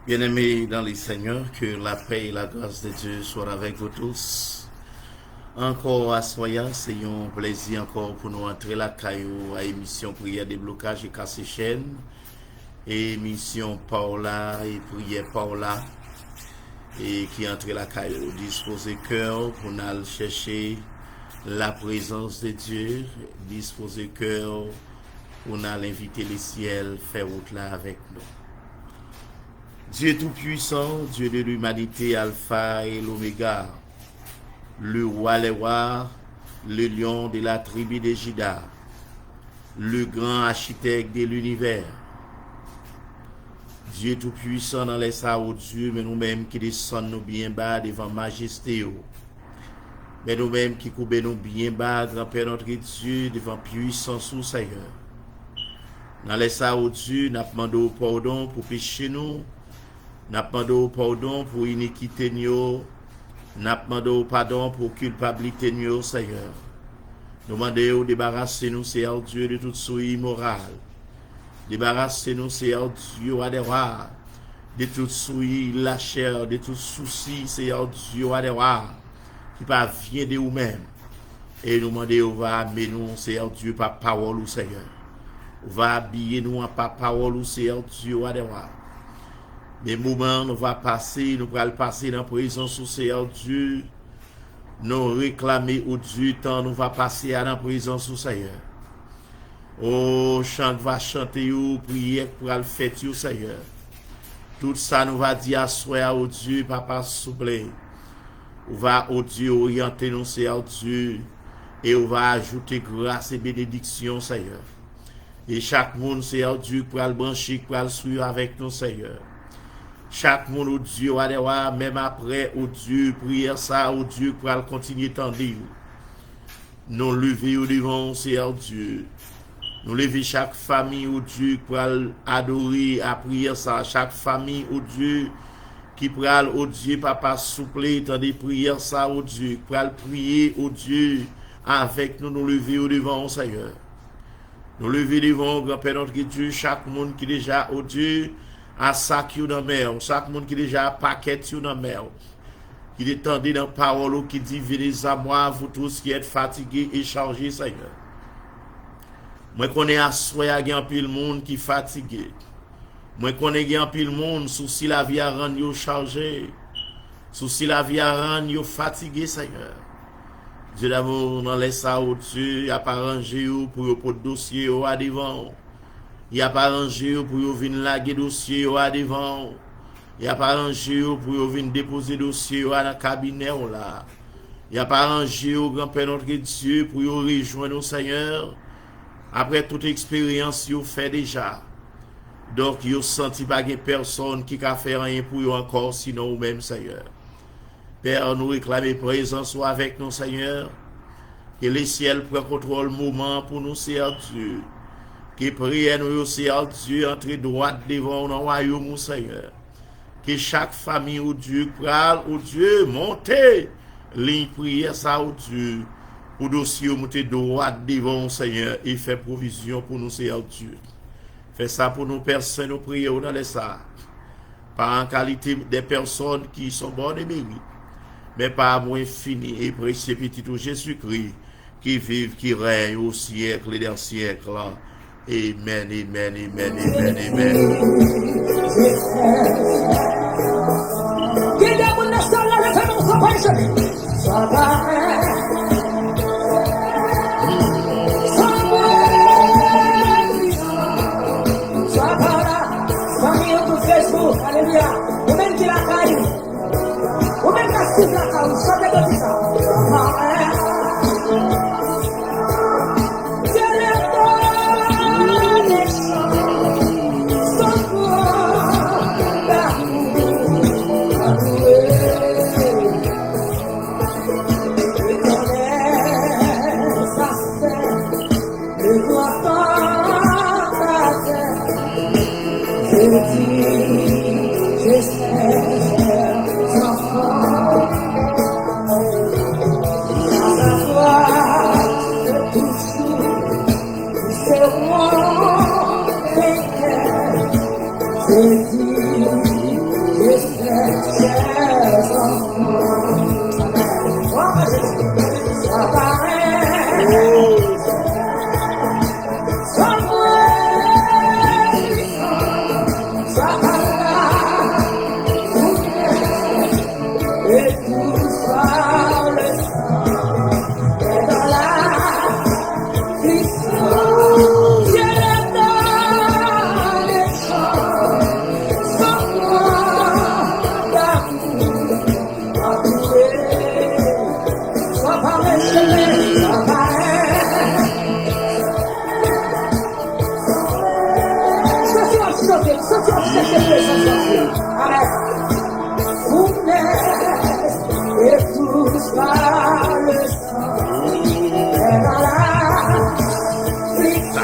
Bien-aimés dans les Seigneurs, que la paix et la grâce de Dieu soient avec vous tous. Encore à soya, c'est un plaisir encore pour nous entrer la caillou à émission prière déblocage et casse chaîne. Et émission Paula et prière Paula. Et qui entre la caillou, disposer cœur pour nous chercher la présence de Dieu. Disposer cœur pour nous inviter les ciels, faire route là avec nous. Dieu tout-puissant, Dieu de l'humanité, Alpha et l'Oméga, le roi des rois, le lion de la tribu de Juda, le grand architecte de l'univers. Dieu tout-puissant dans les salles, Dieu, mais nous-mêmes qui descendons bien bas devant majesté. Mais nous-mêmes qui coupons bien bas, grand-père notre Dieu, devant puissance ou Seigneur. Dans les salles, Dieu, nous demandons pardon pour pécher nous. Nous demandons pardon pour iniquité nous. Nous demandons pardon pour culpabilité nous, Seigneur. Nous demandons débarrasser-nous, Seigneur Dieu, de toute souille immorale. Débarrassez-nous, Seigneur Dieu, à des rois, de toute souille, la chair, de tout souci, Seigneur Dieu, à des rois, qui pas vient de vous-même. Et nous demandons, va amener nous, Seigneur Dieu, par parole ou Seigneur. Va habiller nous par parole ou Seigneur Dieu, à des rois. Des moments, nous va passer, nous allons passer dans la présence du Seigneur Dieu. Nous réclamer au Dieu, tant nous va passer à la présence du Seigneur. Oh, chante va chanter ou prier pour le faire au Seigneur. Tout ça nous va dire à soi au Dieu, Papa souple. On va au Dieu orienter nous, Seigneur Dieu. Et on va ajouter grâce et bénédiction, Seigneur. Et chaque monde, Seigneur Dieu, pour le brancher, pour le suivre avec nous, Seigneur. Chaque monde, au Dieu, même après, au Dieu, prière ça, au Dieu, pour le continuer tendre. Nous lever au devant, Seigneur Dieu. Nous lever chaque famille, au Dieu, pour adorer, à prier ça. Chaque famille, au Dieu, qui pral, au Dieu, Papa, souple, tendez prière ça, au Dieu, pour prier, au Dieu, avec nous, nous lever au devant, Seigneur. Nous lever devant, grand-père notre Dieu, chaque monde qui déjà, au Dieu, à sac dans la mer, chaque monde qui déjà paquet dans la mer, qui est tendu dans la parole, qui dit, venez à moi, vous tous qui êtes fatigués et chargés, Seigneur. Moi, connais à soi, il y a un pile monde qui est fatigué. Moi, connais un pile monde, souci la vie à rendre chargé. Souci la vie à rendre, yo fatigué, Seigneur. Dieu d'amour, dans les ça au Dieu, il a pas arrangé pour yo pour dossier au à devant. Il a pas arrangé pour yo venir laguer dossier au à devant. Il a pas arrangé pour yo venir déposer dossier au dans cabinet là. Il a pas arrangé au grand-père notre Dieu pour yo rejoindre au Seigneur. Après toute expérience yo fait déjà. Donc yo senti pas de personne qui a fait rien pour yo encore sinon ou même Seigneur. Père, nous réclamer présence soit avec nous, Seigneur. Que les ciels prennent contrôle moment pour nous, Seigneur Dieu. Que prière nous, Seigneur Dieu, entre droite devant nous, royaume, Seigneur. Que chaque famille, ou Dieu, pral, ou Dieu, monter, ligne prière, ça, ou Dieu. Pour dossier, monter droite devant, Seigneur, et faire provision pour nous, Seigneur Dieu. Fais ça pour nous, personnes, nous prions dans les ça. Par en qualité des personnes qui sont bonnes et mérites. Mais pas moins fini et précieux petit tout Jésus-Christ qui vive, qui règne au siècle et des siècles. Amen, amen, amen, amen, amen.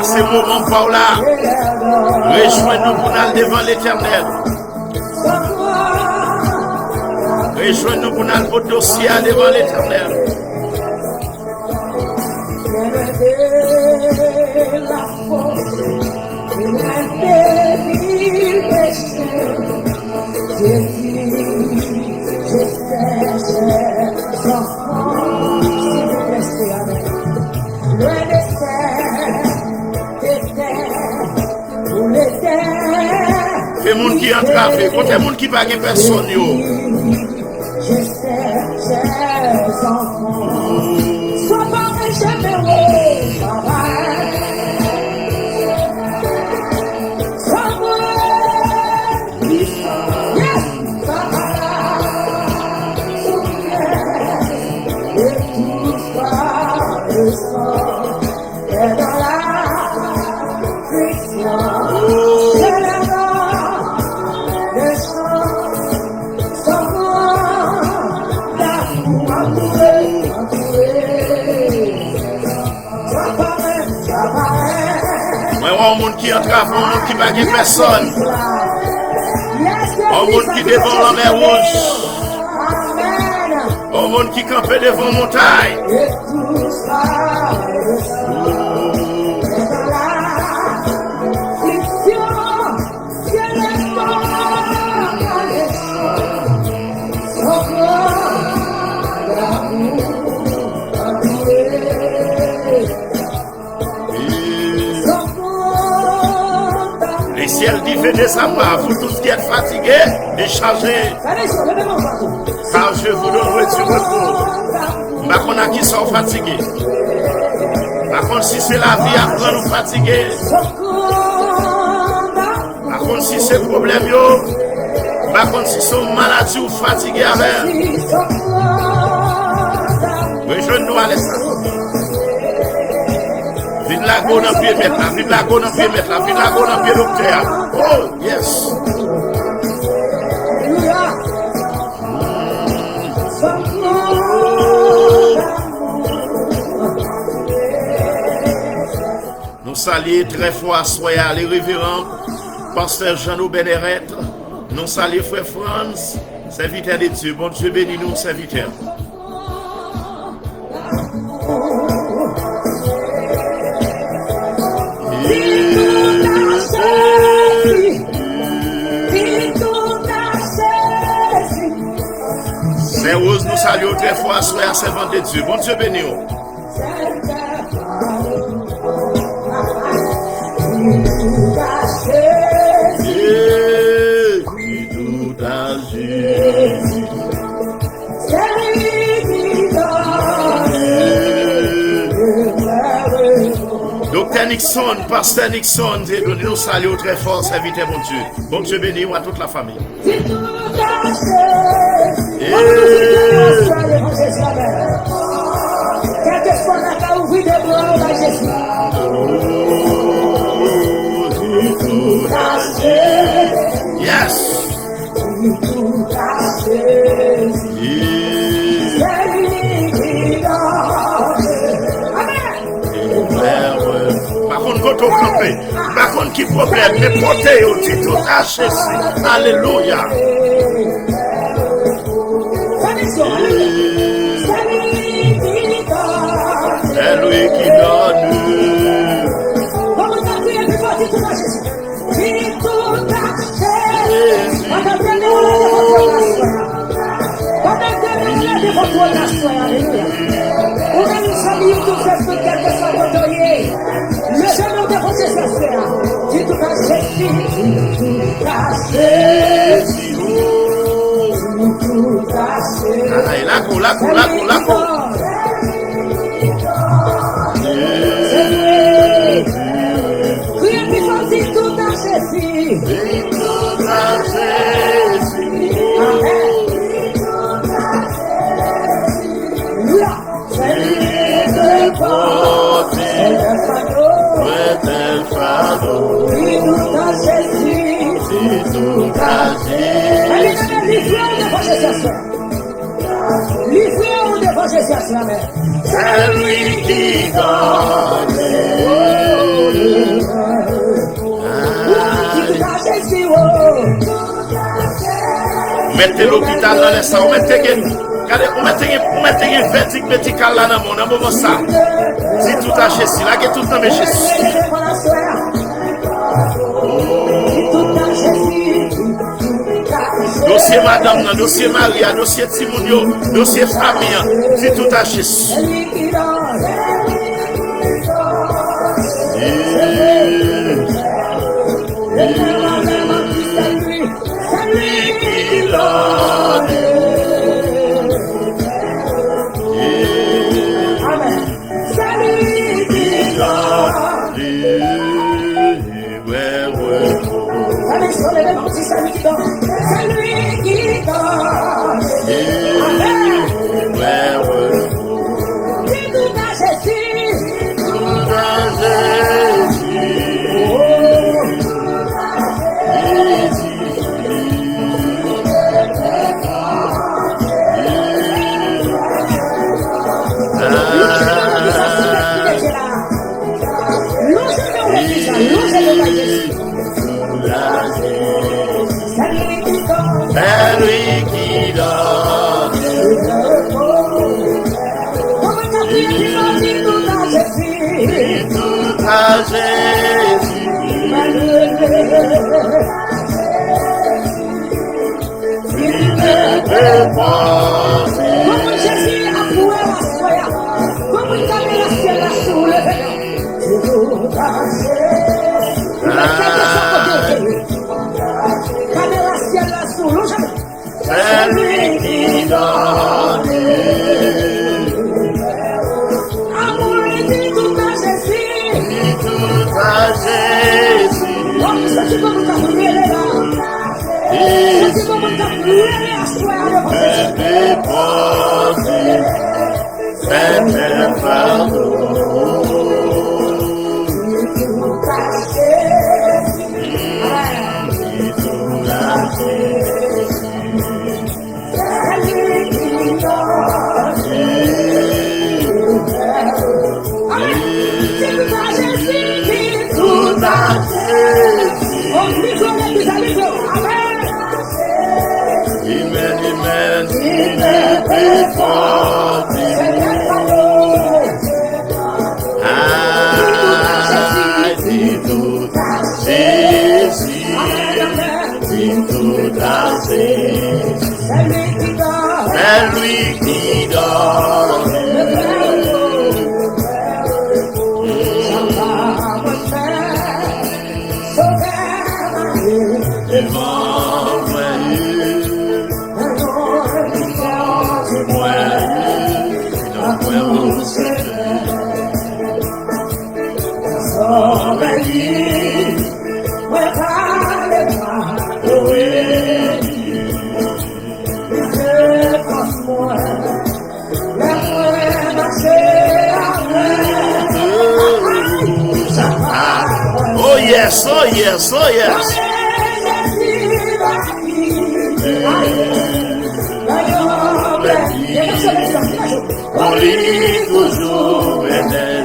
C'est moment, Paula. Rejoins-nous pour aller devant l'Éternel. Rejoins-nous pour aller au dossier devant l'Éternel. Les gens qui entrave, quand les gens qui ne paguent personne. Un monde qui entrave, un monde qui ne pague personne. Un monde qui devant la mer rouge. Un monde qui campe devant la montagne. Elle dit venez ça va, vous tous qui êtes fatigués, déchargés. car je vous donnerai du repos. Par contre, à qui sont fatigués? Par contre, si c'est la vie, après nous fatiguer. Par contre, si c'est problème, par contre, si c'est maladie ou fatigué avec. Rejoins-nous à l'instant. Vive la go dans pied mettre là, vive la go dans pied mettre là, vive la go dans pied docteur. Oh, yes. Nous saluons très fort, soyez les révérends, pasteur Jean-Loup Bénéret, nous saluons frère France, serviteur de Dieu, bon Dieu bénis nous, serviteur. C'est Rose, nous saluons très fort, soyez servant de Dieu, bon Dieu bénis nous. Docteur Nixon, pasteur Nixon, nous saluons très fort, serviteur bon Dieu. Bon Dieu béni à toute la famille. Yes. Par contre, quand on campé, par contre, qui problème, les porter au titre à Jésus. Alléluia. C'est lui qui donne. C'est lui qui donne. Mettez l'hôpital dans les salles, mettez un verdict médical là dans mon moment ça. Si tout a Jésus, là, tout dans mes Jésus. Dossier madame, dossier Maria, dossier Timonio, dossier famille, si tout a Jésus. C'est lui qui donne. Yes, oh yes, oh yes. Oli toujours éternel.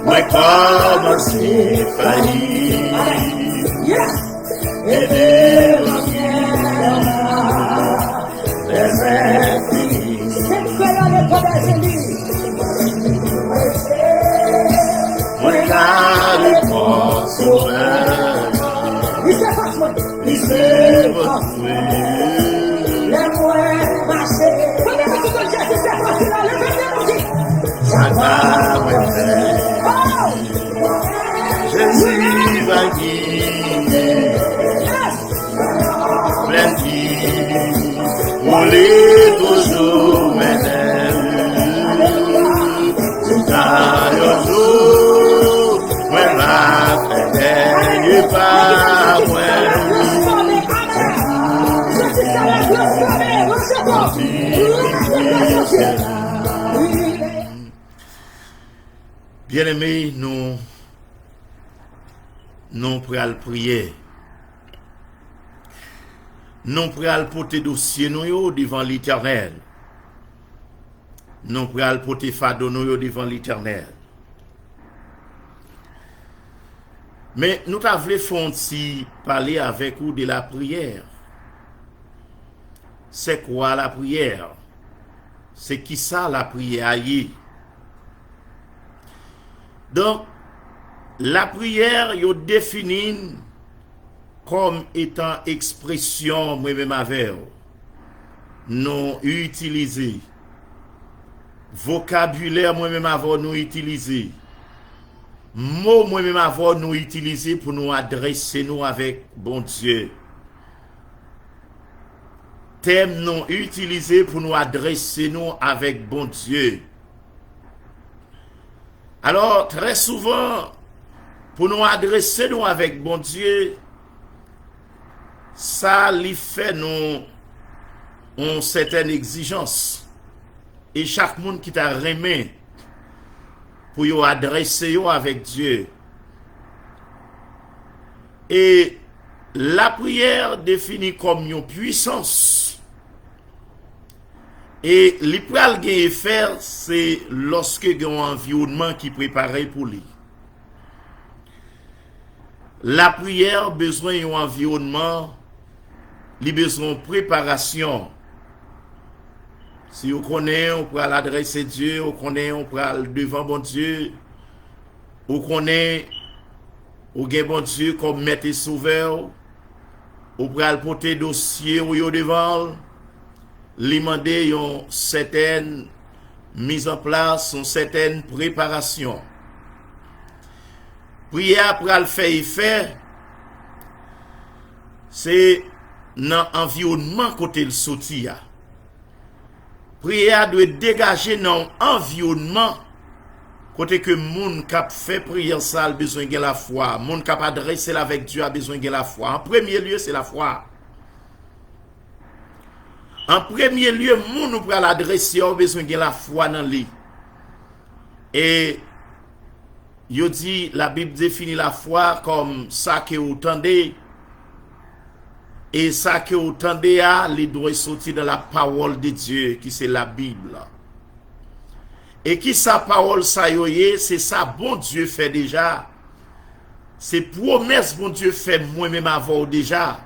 Moi comme c'est failli et Jésus va guider, plein de on l'est toujours maintenant. C'est un jour, moi ma fête n'est pas moi. Bien-aimés, nous prenons prier. Nous prenons porter dossier nous devant l'Éternel. Nous prenons porter fardeau nous devant l'Éternel. Mais nous voulons parler avec vous de la prière. C'est quoi la prière? C'est qui ça la prière? Donc, la prière, est définie comme étant expression, moi-même avec nous utiliser. Vocabulaire, moi-même avec nous utiliser. Mots, moi-même avec nous utiliser pour nous adresser nous avec bon Dieu. Thème nous utiliser pour nous adresser nous avec bon Dieu. Alors, très souvent, pour nous adresser nous avec bon Dieu, ça lui fait nous une certaine exigence. Et chaque monde qui t'a remis pour y adresser avec Dieu. Et la prière définie comme une puissance. Et l'ipral gagne faire, c'est lorsque il y a un environnement qui est préparé pour lui. La prière besoin d'un environnement, il besoin de préparation. Si vous connaissez, on peut l'adresser Dieu, on connaît, on peut devant bon Dieu, on connaît, on gagne bon Dieu comme maître et sauveur, on peut porter dossier ou devant, lui demander une certaine mise en place, une certaine préparation. Prière pour le faire effet, c'est dans l'environnement côté le sorti. Prière doit dégager dans l'environnement côté que moun cap fait prière ça a besoin de la foi, moun cap adresser avec Dieu a besoin de la foi. En premier lieu, c'est la foi. En premier lieu, moun nous pour l'adresser a besoin de la foi dans lui. Et yo dit la Bible définit la foi comme ça que vous entendez. Et ça que vous entendez, il doit sortir de la parole de Dieu, qui c'est la Bible. Et qui sa parole, ça y est, c'est ça bon Dieu fait déjà. C'est promesse bon Dieu fait moi-même avant déjà.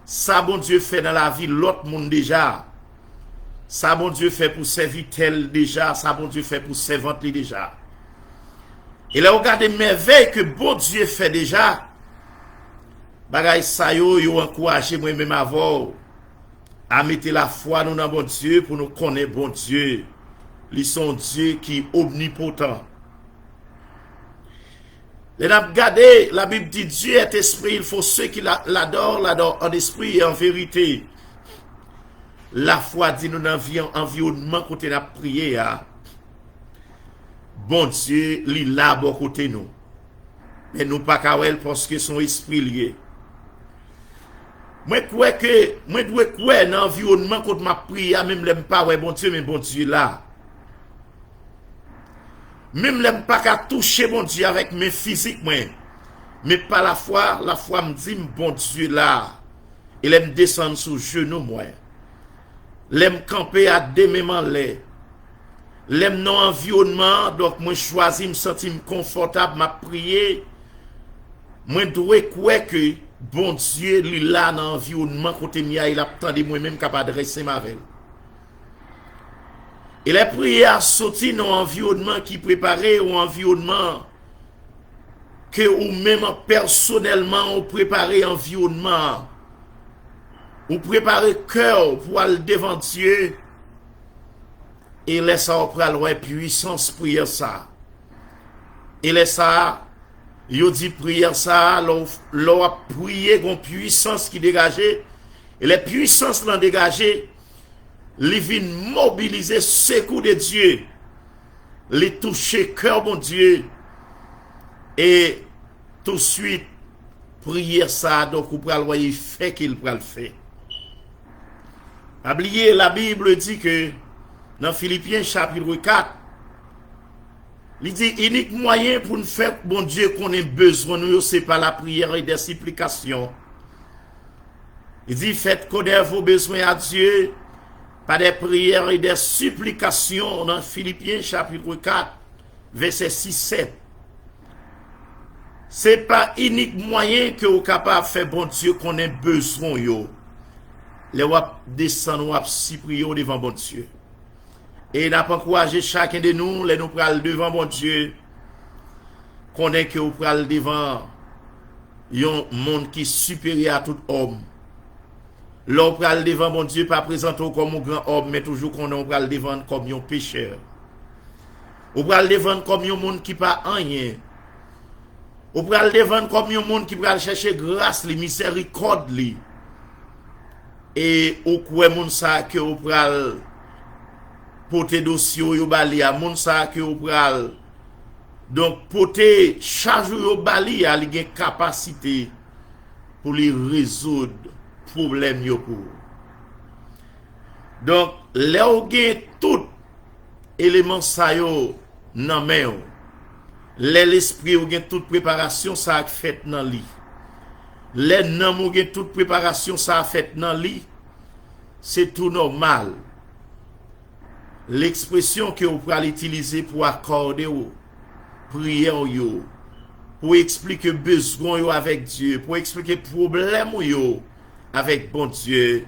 Ça bon Dieu fait dans la vie l'autre monde déjà. Ça bon Dieu fait pour serviteur déjà. Ça bon Dieu fait pour servante déjà. Et là, regardez merveille que bon Dieu fait déjà. Bagay sa yo encouragé moi-même avant à mettre la foi nous dans bon Dieu pour nous connaître bon Dieu. Ils sont Dieu qui est omnipotent. Et nous regardez, la Bible dit Dieu est esprit, il faut ceux qui l'adorent en esprit et en vérité. La foi dit nous dans l'environnement côté la prière. Bon Dieu, il là bon côté nous. Mais nous pas kawel parce que son esprit lié. Moi crois que moi dois croire dans l'environnement quand m'a prié même l'aime pas ouais bon Dieu mais bon Dieu là. Même l'aime pas qu'à toucher bon Dieu avec mes physiques moi. Mais par la foi me dit bon Dieu là. Il aime descendre sous genou moi. L'aime camper à démément les. L'aime dans environnement donc moi choisi me sentir confortable m'a prier. Moi dois croire que bon Dieu, lui là dans l'environnement côté mia, il a attendu moi-même capable adresser ma veille. Et les prières sortir dans l'environnement qui préparé ou environnement que ou même personnellement ou préparé environnement ou préparé cœur pour aller devant Dieu et laisse ça prendre la puissance prière ça. Et laisse ça yo dit prière ça, l'on a prié une puissance qui dégageait, et les puissances l'ont dégagé, les viennent mobiliser secours de Dieu, les toucher cœur mon Dieu, et tout de suite, prière ça, donc vous pouvez le voir, il fait qu'il peut le faire. Oubliez, la Bible dit que, dans Philippiens chapitre 4, il dit, unique moyen pour nous faire, bon Dieu, qu'on ait besoin, nous, c'est pas la prière et des supplications. Il dit, faites connaître vos besoins à Dieu, par des prières et des supplications, dans Philippiens chapitre 4, verset 6-7. C'est pas unique moyen que vous êtes capable de faire, bon Dieu, qu'on ait besoin, yo. Les wap descendre, wap si prier devant bon Dieu. Et n'a pas encouragé chacun de nous, les nous pral devant mon Dieu, qu'on est que vous pral devant un monde qui est supérieur à tout homme. L'on pral devant mon Dieu, pas présenté comme un grand homme, mais toujours qu'on est pral devant comme un pécheur. Ou pral devant comme un monde qui pas rien. Ou pral devant comme un monde qui pral chercher grâce, li miséricorde li. Et ou quoi moun sa que ou pral porter dossier yo bali a moun sa que ou pral donc porter charge yo bali a li gen capacité pour les résoudre problème yo pour. Donc là ou gen tout élément sa yo nan men yo. L'esprit ou gen toute préparation ça a fait nan li. Les nan ou gen toute préparation ça a fait nan li. C'est tout normal. L'expression que vous pouvez utiliser pour accorder aux prières, pour expliquer besoin yo avec Dieu, pour expliquer problème yo avec bon Dieu.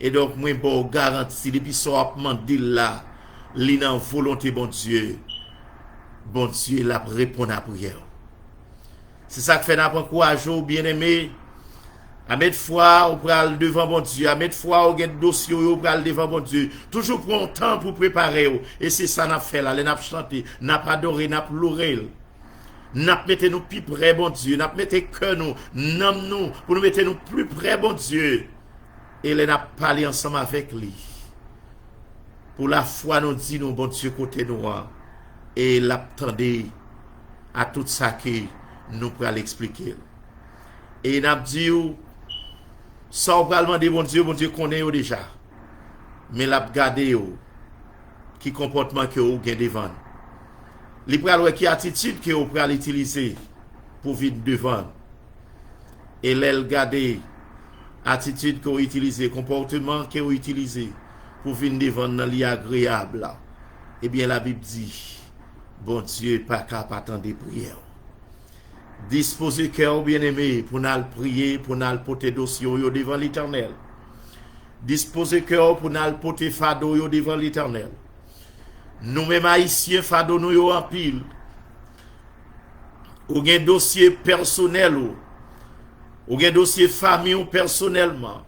Et donc moi bon garantie depuis ça demandé là, li nan volonté bon Dieu l'a répondre à prière. C'est ça que fait n'a encourage bien-aimé à mettre foi au pral devant bon Dieu, à mettre foi au dossier au pral devant bon Dieu. Toujours prendre temps pour préparer. Et c'est ça n'a fait là, n'a chanté, n'a adoré, n'a pleuré. N'a mettre nous plus près bon Dieu, n'a mettre que nous, nomme nous pour nous mettre nous plus près bon Dieu. Et les n'a parlé ensemble avec lui. Pour la foi nous dit nous bon Dieu côté nous et l'attendait à tout ça que nous pourrons l'expliquer. Et n'a dit sans vraiment demander bon Dieu connaît déjà. Mais l'a garder qui comportement que vous gain devant. Li pral qui attitude que vous pral utiliser pour vivre devant. Et l'elle garder attitude que vous utilisez, comportement que vous utilisez pour venir devant dans l'agréable. Eh bien la Bible dit bon Dieu pas capable attendre des prières. Disposez cœur bien-aimé pour nous prier, pour nous porter dossier devant l'Éternel. Disposez cœur pour nous porter fardeau devant l'Éternel. Nous-mêmes haïtiens fardeau nous en pile. Ou un dossier personnel ou un dossier famille ou personnellement.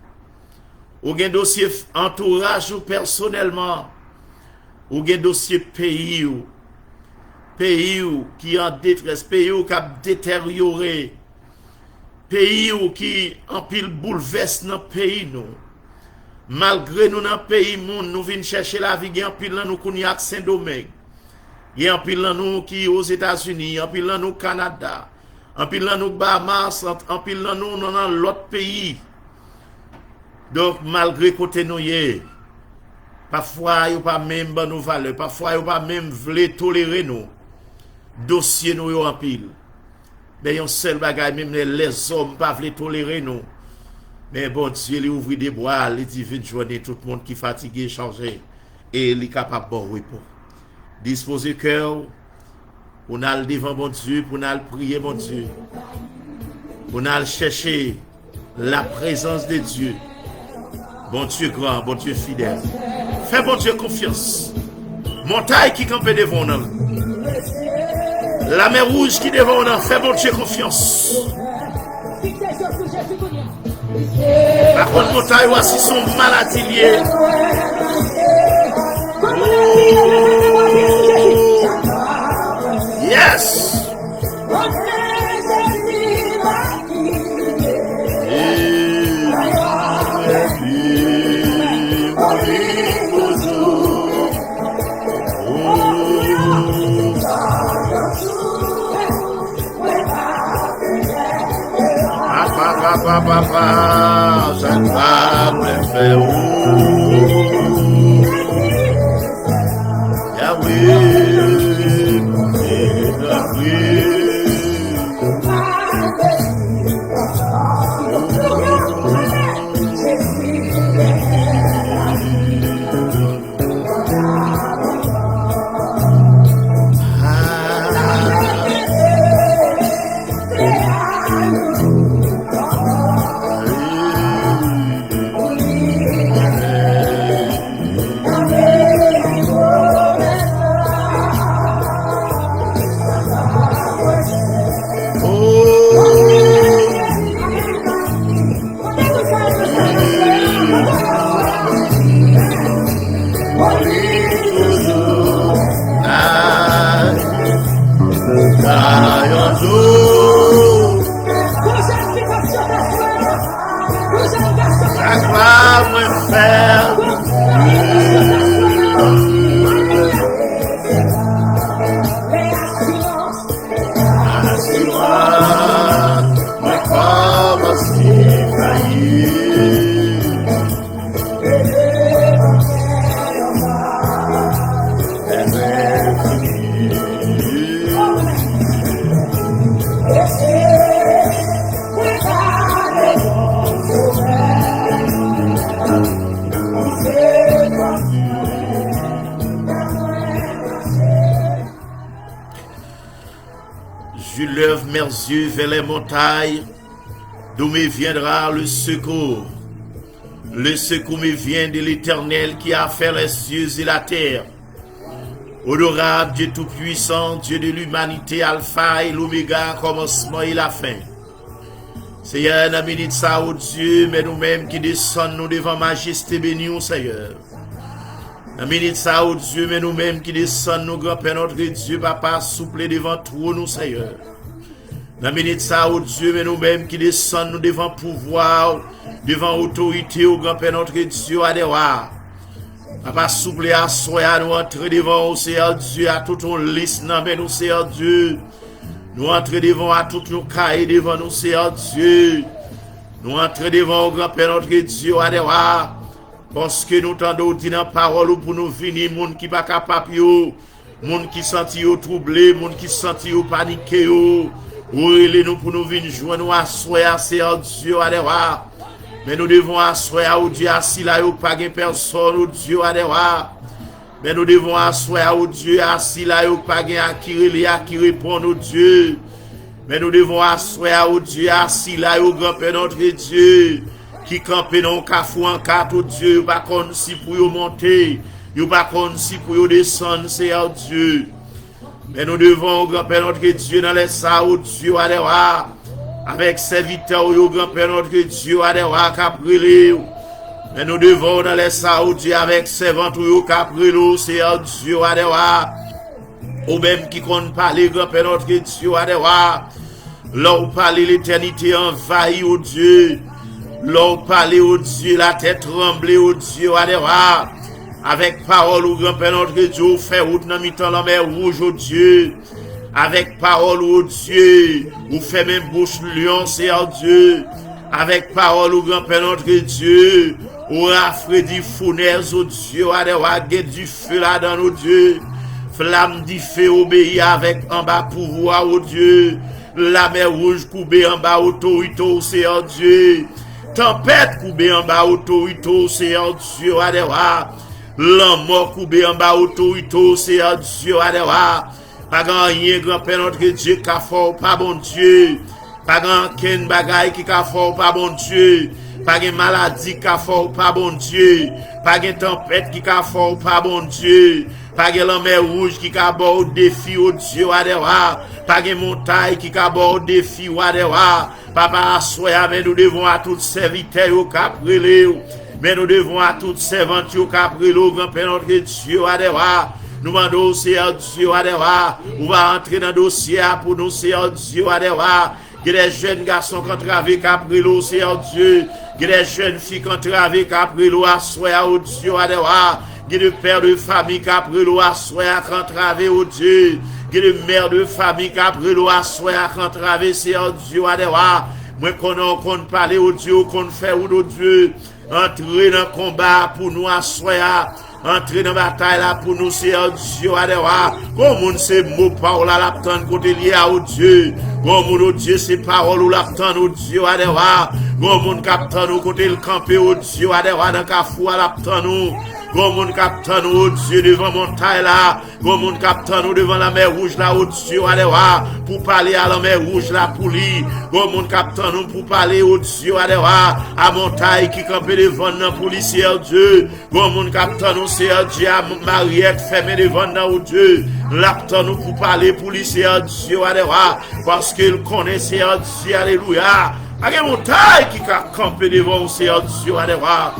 Ou un dossier entourage ou personnellement. Ou un dossier pays ou qui en détresse, pays qui a détérioré, pays qui en pile bouleverse dans le pays nous. Malgré nous dans le pays monde, nous venons chercher la vie, il y a un pile nous qui à Saint-Domingue. Il y a un pile nous qui aux États-Unis, un pile nous au Canada, un pile nous Bahamas, un pile nous dans l'autre pays. Donc malgré côté nous parfois il pas même nos valeurs, parfois il pas même voulu tolérer nous. Dossier nous en pile. Mais un seul bagage, même les hommes pas veulent tolérer nous. Mais bon Dieu, il ouvre des bois, il dit vite journée tout le monde qui est fatigué, chargé. Et il est capable de bon repos. Disposez cœur, pour nous devant bon Dieu, pour nous prier bon Dieu. Pour nous chercher la présence de Dieu. Bon Dieu grand, bon Dieu fidèle. Fais bon Dieu confiance. Montagne qui campe devant nous. La mer rouge qui devant nous, fait bon Dieu confiance. Par contre, montagne, voici son maladie liée. Yes! Papa, ça va me faire Yahweh, mes yeux vers les montagnes, d'où me viendra le secours. Le secours me vient de l'Éternel qui a fait les cieux et la terre. Honorable Dieu Tout-Puissant, Dieu de l'humanité, Alpha et l'Oméga, commencement et la fin. Seigneur, dans la minute ça, oh Dieu, mais nous-mêmes qui descendons devant majesté bénie, Seigneur. Dans la minute ça, oh Dieu, mais nous-mêmes qui descendons, grand-père notre Dieu, Papa, souple devant tout nous, Seigneur. Dans la minute ça, oh Dieu, mais nous-mêmes qui descendons devant pouvoir, devant autorité, au grand-père notre Dieu, à des rois. Papa, souple à soi, nous entrer devant, au Seigneur Dieu, à tout ton liste, non, mais nous, Seigneur Dieu. Nous entrons devant à toutes nos cahiers devant nous, Seigneur Dieu. Nous entrons devant au grand-père notre Dieu, à des rois. Parce que nous t'entendons dire dans la parole pour nous venir, monde qui pas capable, monde qui senti troublé, monde qui senti paniqué, ou nous pour nous venir joindre nous asseoir, Seigneur Dieu, à des rois. Mais nous devons asseoir au Dieu assis là, ou pas de personne, au Dieu, à des rois. Mais nous devons asseoir au Dieu assis là, ou pas de qui répond au Dieu. Mais nous devons asseoir au Dieu assis là, au grand-père notre Dieu, qui campe dans le cafou en quatre, au Dieu, pas comme si pour monter, pas comme si pour descendre, Seigneur Dieu. Mais nous devons, au grand-père notre Dieu, dans les ça, au Dieu, à des rois, avec serviteurs, au grand-père notre Dieu, à des rois, caprilé. Mais nous devons dans les Saoudiens avec servants ou caprilou, Seigneur Dieu, à des rois. Ou même qui compte parler, grand-père notre Dieu, à des rois. Là où parler l'éternité envahie, au Dieu. Là où parler, au Dieu, la tête tremblée, au Dieu, à des rois. Avec parole, au grand-père notre Dieu, fait route dans mi-temps la mer rouge, au Dieu. Avec parole, au Dieu, ou fait même bouche lion, Seigneur Dieu. Avec parole, au grand-père notre Dieu. Ou Freddy Fournaise, au Dieu, à des rois, du feu là dans nos dieux. Flamme du feu obéit avec en bas pouvoir, au Dieu. La mer rouge coupée en bas, autorité, Seigneur Dieu. Tempête coupée en bas, autorité, Seigneur Dieu, à des rois. L'homme mort coupée en bas, autorité, Seigneur Dieu, à des rois. Pas grand-rien, grand-père notre Dieu, qu'a fort, pas bon Dieu. Pas grand-ken bagaille qui qu'a fort, pas bon Dieu. Pas de maladie qui a fort, pas bon Dieu. Pas de tempête qui a fort, pas bon Dieu. Pas de la mer rouge qui a bord défi au Dieu à des rois. Pas de montagne qui a bord défi au des rois. Papa, soyez, mais nous devons à tous serviteurs au caprilé. Mais nous devons à toutes servantes au caprilé, grand-père notre Dieu à des rois. Nous demandons, Seigneur Dieu à des rois. On va entrer dans le dossier pour nous, Seigneur Dieu à des rois. Il y a des jeunes garçons qui ont travaillé Caprilo, Seigneur Dieu. Il y a des jeunes filles qui ont travaillé Caprilo, à soya au Dieu, à des rois. Il y a des pères de famille Caprilo, à soya qui ont travaillé au Dieu. Il y a des mères de famille Caprilo, à soya qui ont travaillé, Seigneur Dieu, à des rois. Moi, qu'on parle au Dieu, qu'on fait au Dieu. Entrer dans le combat pour nous, à soya. Entrer dans la bataille là pour nous, Seigneur Dieu, à des rois. Comme c'est mot parole à l'aptendre côté lié au Dieu. Comme Dieu, c'est parole ou l'aptendre au Dieu, à des rois. Comme capteur nous côté le camper au Dieu, à des rois dans cafou à l'aptendre nous. Comme capteur nous au Dieu devant montagne là. Comme capteur nous devant la mer rouge là au Dieu, à des rois. Pour parler à la mer rouge là pour lui. Comme capteur nous pour parler au Dieu, à des rois. À montagne qui camper devant nous pour lui, Seigneur Dieu. Comme capteur nous, Seigneur Dieu, à Mariette fermé devant nous, Dieu. L'aptendre nous pour parler pour lui, Seigneur Dieu, à des rois. Parce qu'il connaît, Seigneur Dieu, alléluia. À des montagnes qui campent devant, Seigneur Dieu, à des rois.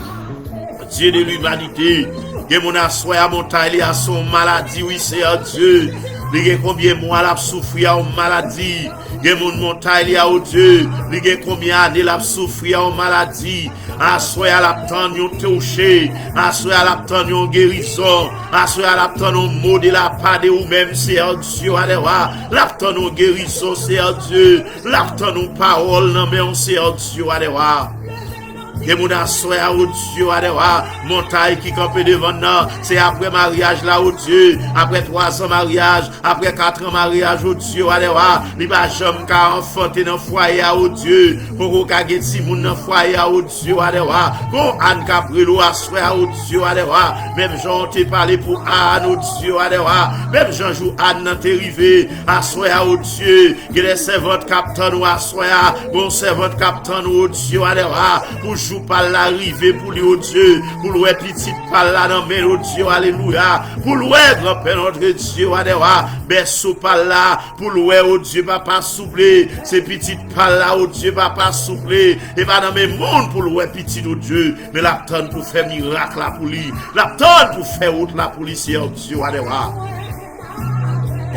Dieu de l'humanité, que mon assoit à montagne, il y a son maladie, oui, Seigneur Dieu. Il y a combien de mois l'a souffrir en maladie. Il y a mon montagne, il y a au Dieu. Il y a combien d'années l'a souffrir en maladie. Assoit à l'aptendre, yon touché. Assoit à l'aptendre, yon guérison. Assoit à l'aptendre, yon mot de la part de ou même, Seigneur Dieu, à des rois. L'aptendre, yon guérison, Seigneur Dieu. L'aptendre, yon parole, non, mais on, Seigneur Dieu, à des rois. Que mon assoir au Dieu adewa montagne qui campe devant nous, c'est après mariage là au Dieu, après 3 ans mariage, après 4 ans mariage au Dieu adewa, li ba jamais ka enfanter dans foyer au Dieu, pour ka get si moun dans foyer au Dieu adewa, pour Anne Caprelo assoir au Dieu adewa, même Jean te parlé pour Anne au Dieu adewa, même Jean jou Anne nan te rivé, assoir au Dieu, que les servantes capitaine ou assoir, bon servante capitaine au Dieu adewa, pour jou pas l'arrivée pour lui au Dieu, pour louer petite par là dans mais au Dieu alléluia, pour louer grand-père notre Dieu adewa, berceau par là, pour louer au Dieu papa souffler, c'est petite par là au Dieu papa souffler, et pas dans mes monde pour louer petit au Dieu, mais l'attendre pour faire miracle là pour lui, l'attendre pour faire autre là pour lui, c'est au Dieu adewa.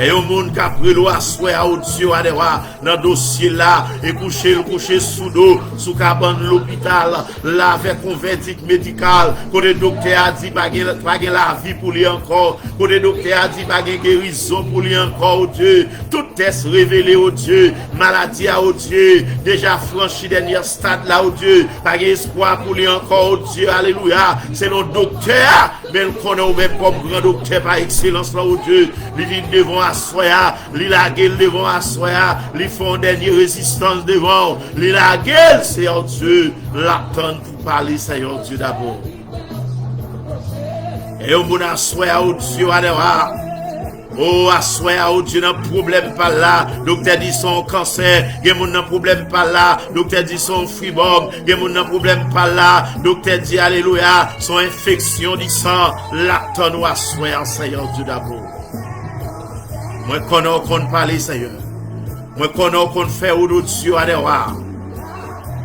Et au monde qui a pris l'eau à souhait à Dieu adewa dans dossier là et coucher sous dos sous cabane l'hôpital là avec un verdict médical quand le docteur a dit pas la vie pour lui encore quand le docteur a dit pas guérison pour lui encore au Dieu tout test révélé au Dieu maladie à au Dieu déjà franchi dernier stade là au Dieu pas espoir pour lui encore au Dieu alléluia c'est le docteur mais le connaît même comme grand docteur par excellence là au Dieu il vient devant assoya, li la gueule devant assoya, li font dernière résistance devant, li la gueule, Seigneur Dieu, l'attendre pour parler, Seigneur Dieu d'abord. Et au monde assoya au Dieu adewa, oh assoya au Dieu n'a problème pas là, docteur dit son cancer, gen moun n'a problème pas là, docteur dit son fibrome, gen moun n'a problème pas là, docteur dit alléluia, son infection du sang, l'attendre ou assoya, Seigneur Dieu d'abord. Moi connais qu'on parle Seigneur. Moi connais qu'on fait au Dieu adewa.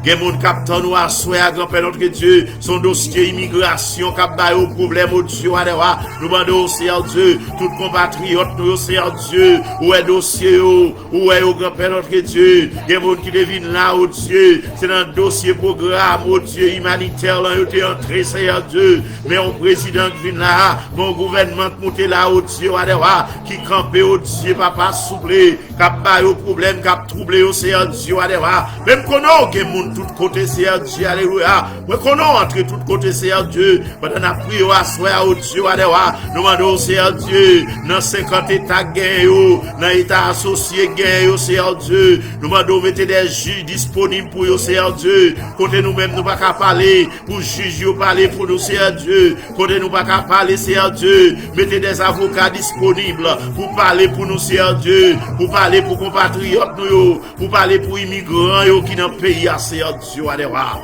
Gen moun capitaine ou assoya grand-père notre Dieu, son dossier immigration k'ap bay au problème au Dieu adewa. Nous demandons au Seigneur Dieu, tout compatriote nous au Seigneur Dieu, où est dossier où est au grand-père notre Dieu. Gen moun qui devine là au Dieu, c'est dans dossier programme au Dieu humanitaire là yo te entré Seigneur Dieu. Mais on président qui vient là, mon gouvernement monter là au Dieu adewa, qui camper au Dieu papa souple, k'ap bay au problème, k'ap troubler au Seigneur Dieu adewa. Même connait gen moun tout côté Seigneur Dieu alléluia moi qu'on entre tout côté Seigneur Dieu pendant la prière à soir au Dieu adewa nous demandons Seigneur Dieu dans 50 états gain yo dans état associé gain yo Seigneur Dieu nous demandons mettre des juges disponibles pour yo Seigneur Dieu côté nous même nous pas qu'à parler pour juger yo parler pour nous Seigneur Dieu côté nous pas qu'à parler Seigneur Dieu mettez des avocats disponibles pour parler pour nous Seigneur Dieu pour parler pour compatriotes nous pour parler pour immigrants yo qui dans pays à Seigneur Dieu adewa.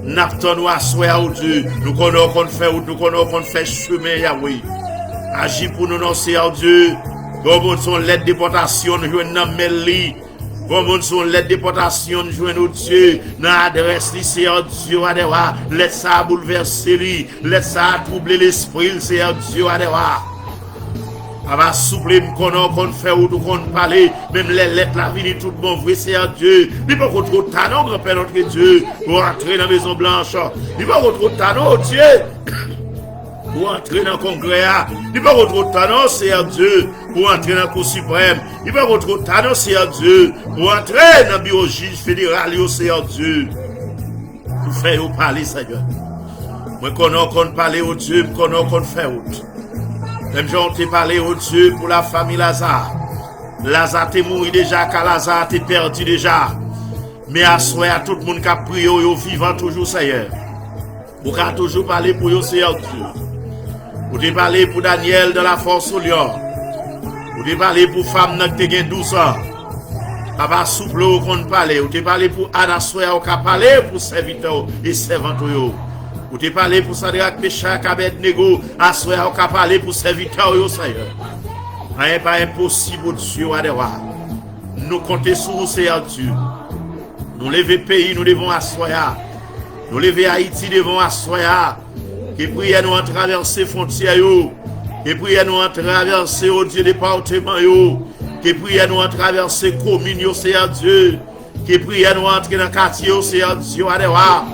N'attendons à soi au Dieu. Nous connaissons qu'on fait nous connaissons qu'on fait chemin Yahweh. Agis pour nous non Seigneur Dieu. Comme son lettre déportation nous joindre dans Melli. Comme son lettre déportation nous joindre au Dieu dans adresse li Seigneur Dieu adewa. Laisse ça bouleverser lui, laisse ça troubler l'esprit Seigneur Dieu adewa. Ava souple qu'on fait ou qu'on parler même les lettres la vie tout bon vrai Seigneur Dieu il pas trop tano grand-père notre Dieu pour entrer dans la maison blanche il pas trop tano Dieu pour entrer dans le congrès il pas trop tano Seigneur Dieu pour entrer dans la cour suprême il pas trop tano Seigneur Dieu pour entrer dans le bureau juge fédéral Seigneur Dieu pour faire parler Seigneur moi qu'on parler au Dieu qu'on fait autre. Même j'en t'ai parlé au Dieu pour la famille Lazare. Lazare t'est mort déjà, car Lazare t'est perdu déjà. Mais à soi, tout le monde qui a prié, yo vivant toujours, Seigneur. Vous pouvez toujours parler pour yo, Seigneur Dieu. Vous pouvez parler pour Daniel de la force au lion. Vous pouvez parler pour femme qui a 12 ans. Papa souple qu'on parle. Vous pouvez parler pour Anna Soya, qui a parlé pour serviteurs et servantes. Vous te parlez pour Sadrach, Meshach, Abednego, à soir on a parlé pour serviteurs yo Seigneur. Rien pas impossible Dieu adewa. Nous comptons sur vous Seigneur Dieu. Nous lever pays nous devons assoya. Nous lever Haïti devons assoya. Que prière nous en traverser frontières yo. Que prière nous en traverser au Dieu département yo. Que prière nous en traverser commune yo Seigneur Dieu. Que prière nous entrer dans quartier yo Seigneur Dieu adewa.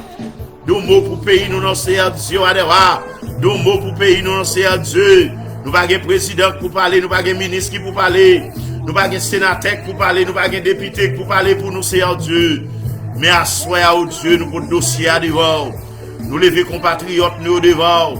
Deux mots pour pays nous non Seigneur Dieu adewa. Deux mots pour pays nous non Seigneur Dieu. Nous pas un président pour parler, nous pas un ministre qui pour parler, nous pas un sénateur pour parler, nous pas un député pour parler pour nous Seigneur Dieu. Mais à soi, oh Dieu, nous pour dossier à devant. Nous lever compatriotes nous devant.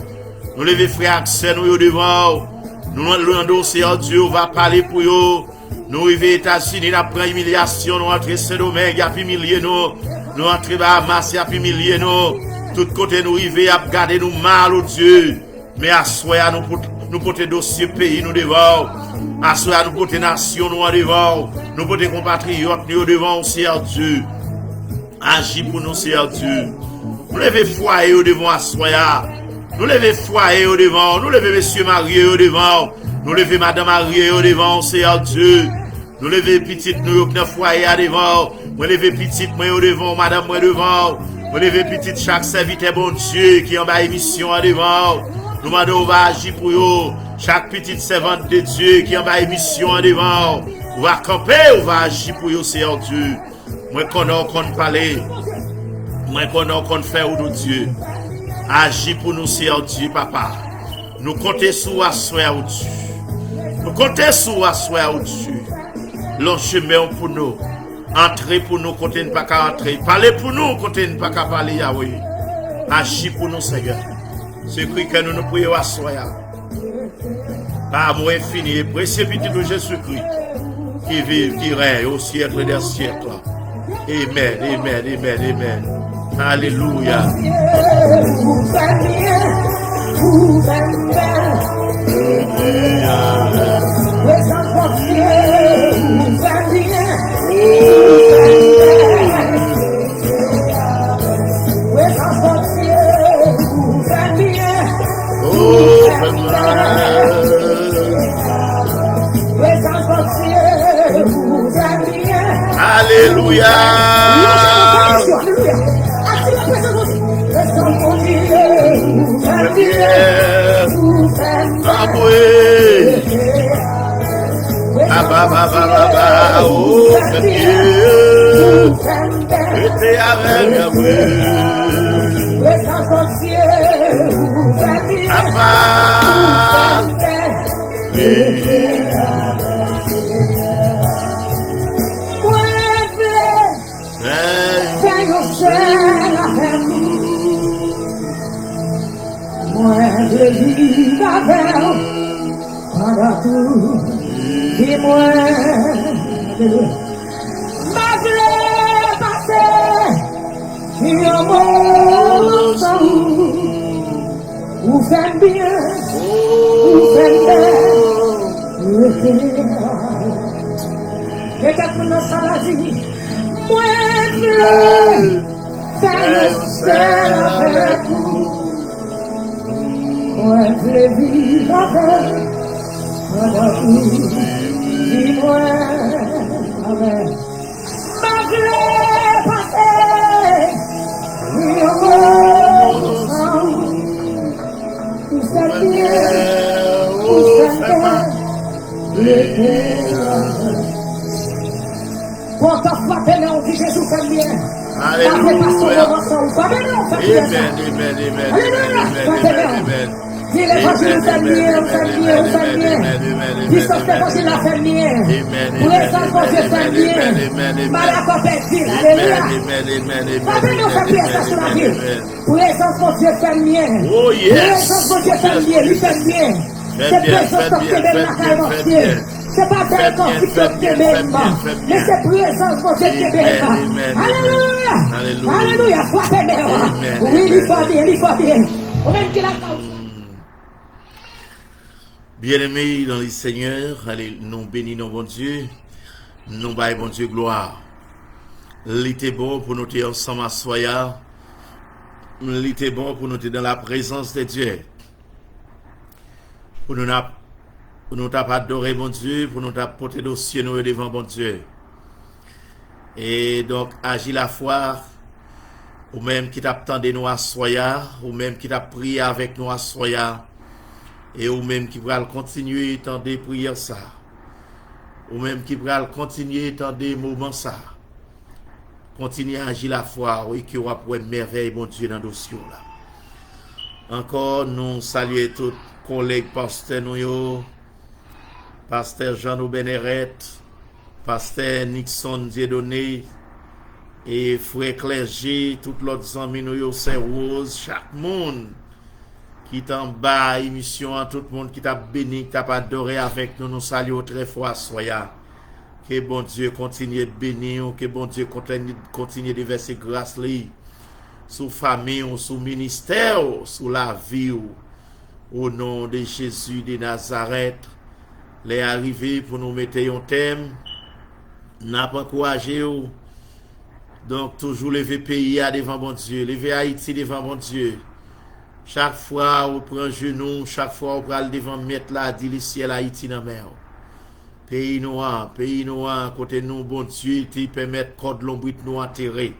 Nous lever frères accès nous devant. Nous l'endossier, oh Dieu, on va parler pour eux. Nous arrivons aux États-Unis, nous avons humiliation, nous entrons Saint-Domingue, il y a humilié nous. Nous entrons Bahamas, il y a humilié nous. Tout côté nous arrivons à garder nous mal, oh Dieu. Mais à soi, nous portons dossier pays nous devant. À soi, nous portons nation nous devant. Nous portons compatriotes nous devant, Seigneur Dieu. Agis pour nous, Seigneur Dieu. Nous levons foyer au devant à soi. Nous levons foyer au devant. Nous levons monsieur marié au devant. Nous levons madame mariée au devant, Seigneur Dieu. Nous levons petite nous au foyer à devant. Nous levons petite moi au devant, madame moi devant. Nous levons petite chaque serviteur bon Dieu qui en bas émission à devant. Nous demandons va agir pour eux. Chaque petite servante de Dieu qui en bas émission à devant. On va camper, on va agir pour eux, Seigneur Dieu. Moi qu'on parler. Moi qu'on faire ou Dieu. Agis pour nous, Seigneur Dieu, papa. Nous comptons sur assoir au Dieu. Nous comptons sur assoir au Dieu. L'on chemin pour nous. Entrer pour nous, comptez ne pas qu'à entrer. Parler pour nous, comptez ne pas qu'à parler, Yahweh. Agis pour nous, Seigneur. C'est que nous prions assoir. Par amour infini et précieux petit de Jésus-Christ. Qui vive, qui règne au siècle des siècles. Amen, amen, amen, amen. Alléluia. Alléluia. Oh yes. C'est pas belle quand tu te t'aimes, mais c'est présence quand tu t'aimes. Alléluia. Alléluia. Oui, il faut bien, il faut bien. Bien-aimés dans le Seigneur, allez, nous bénissons bon Dieu, nous baillons bon Dieu gloire. L'été bon pour nous être ensemble à soya. L'été bon pour nous être dans la présence de Dieu. Pour nous adorer bon Dieu, pour nous porter dossier nous devant bon Dieu. Et donc, agir la foi, ou même qui t'attendait nous à soya, ou même qui t'a prié avec nous à soya, et ou même qui va continuer tant des prières ça, ou même qui va continuer tant des moments ça. Continuez à agir la foi, oui, qui aura pour une merveille, bon Dieu, dans le dossier là. Encore, nous saluons tous collègues pasteurs, nous, pasteur Jean Beneret, pasteur Nixon Dieudonné, et frère clergé, tout l'autre amis nous yo c'est rose, chaque monde qui t'en bas émission, tout le monde qui t'a béni, qui t'a adoré avec nous, nous saluons très fort soya. Que bon Dieu continue de bénir, que bon Dieu continue de verser grâce lui sous famille, sous ministère, sous la vie. Au nom de Jésus de Nazareth, les arrivés pour nous mettre un thème, n'a pas encouragé. Donc, toujours lever pays devant bon Dieu, lever Haïti devant bon Dieu. Chaque fois, on prend genou, chaque fois, on prend devant mettre là, dit le ciel Haïti dans la mer. Pays noir, côté nous, bon Dieu, qui permet code l'ombre nous enterrer,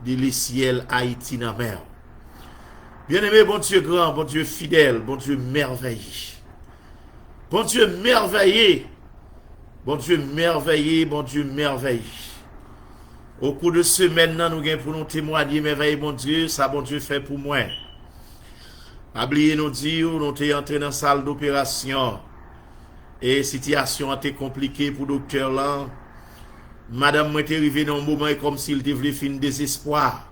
dit le ciel Haïti dans la mer. Bien-aimé, bon Dieu grand, bon Dieu fidèle, bon Dieu merveilleux. Bon Dieu merveilleux. Bon Dieu merveilleux, bon Dieu merveilleux. Au cours de semaine, nous avons pour nous témoigner, merveilleux, bon Dieu, ça bon Dieu fait pour moi. Oubliez nous dire, nous sommes entrés dans la salle d'opération. Et la situation a été compliquée pour le docteur là. Madame moi était arrivée dans un moment comme s'il devait finir désespoir.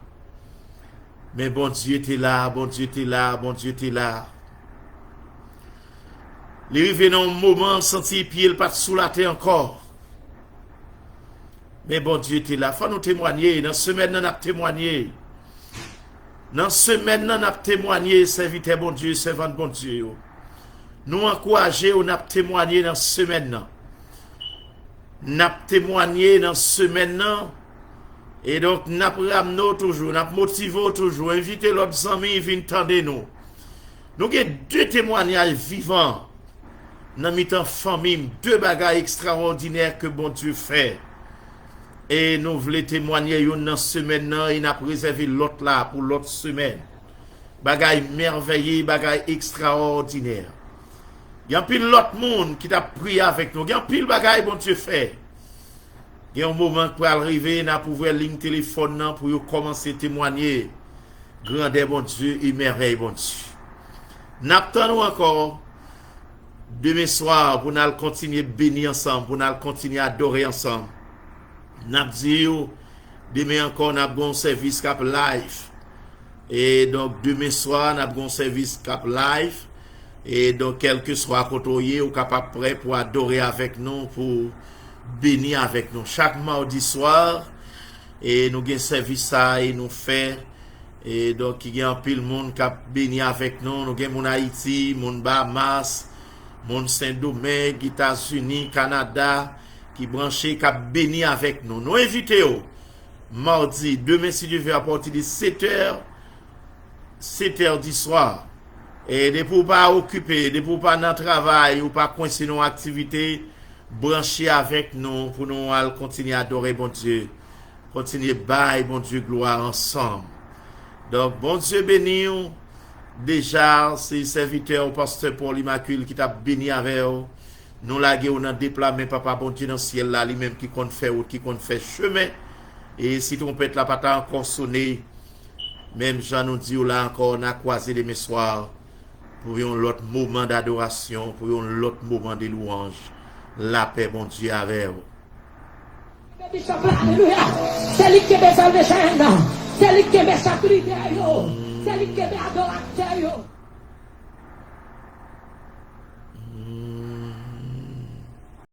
Mais bon Dieu était là, bon Dieu était là, bon Dieu était là. Il est arrivé dans un moment, senti pied, il pas sous la terre encore. Mais bon Dieu était là. Faut nous témoigner. Dans ce semaine, nous avons témoigné. Dans ce semaine, nous avons témoigné, serviteur bon Dieu, servant bon Dieu. Nous encourager, nous avons témoigné dans ce semaine. Nous avons témoigné dans ce semaine. Et donc, nous avons toujours, nous avons motivé toujours, invité l'autre amis, viennent tendre nous. Nous avons deux témoignages vivants. Nous avons famille, deux bagages extraordinaires que bon Dieu fait. Et nous voulons témoigner dans cette semaine et nous avons réservé l'autre là pour l'autre semaine. Bagaille merveilleux, bagaille extraordinaire. Il y a un pile l'autre monde qui t'a prié avec nous. Il y a un pile bagaille bon Dieu fait. Il y a un moment pour arriver, nous avons ouvert ligne téléphone pour commencer à témoigner. Grandeur bon Dieu et merveille bon Dieu. Nous attendons encore demain soir pour nous continuer à bénir ensemble, pour nous continuer à adorer ensemble. Nous dit demain encore nous avons un service cap live. Et donc demain soir nous avons un service cap live. Et donc quel que soit côté ou capable prêt pour adorer avec nous, pour bénir avec nous. Chaque mardi soir, et nous avons un service ça et nous fait. Et donc il y a un pile monde qui a béni avec nous. Nous avons mon Haïti, mon Bahamas, mon Saint-Domingue, États-Unis, Canada, qui branché, qui a béni avec nous. Nous invitons mardi, demain si Dieu veut à partir de 7h du soir. Et de pour pas occuper, de pour pas dans travail ou pas coincer nos activités, brancher avec nous pour nous continuer à adorer bon Dieu. Continuer à bailler bon Dieu gloire ensemble. Donc bon Dieu béni. Déjà, c'est serviteur au pasteur Paul Immaculé qui t'a béni avec vous. Nous laguons dans déplacement papa bon Dieu dans le ciel là, lui-même qui compte faire route, qui compte faire chemin. Et si ton pète là pas encore sonné, même Jean nous dit là encore on a croisé les soirs pour un autre moment d'adoration, pour un autre moment de louange. La paix bon Dieu avec vous. Alléluia. C'est lui qui me salve, c'est lui qui me sacrifie, c'est lui qui me adore.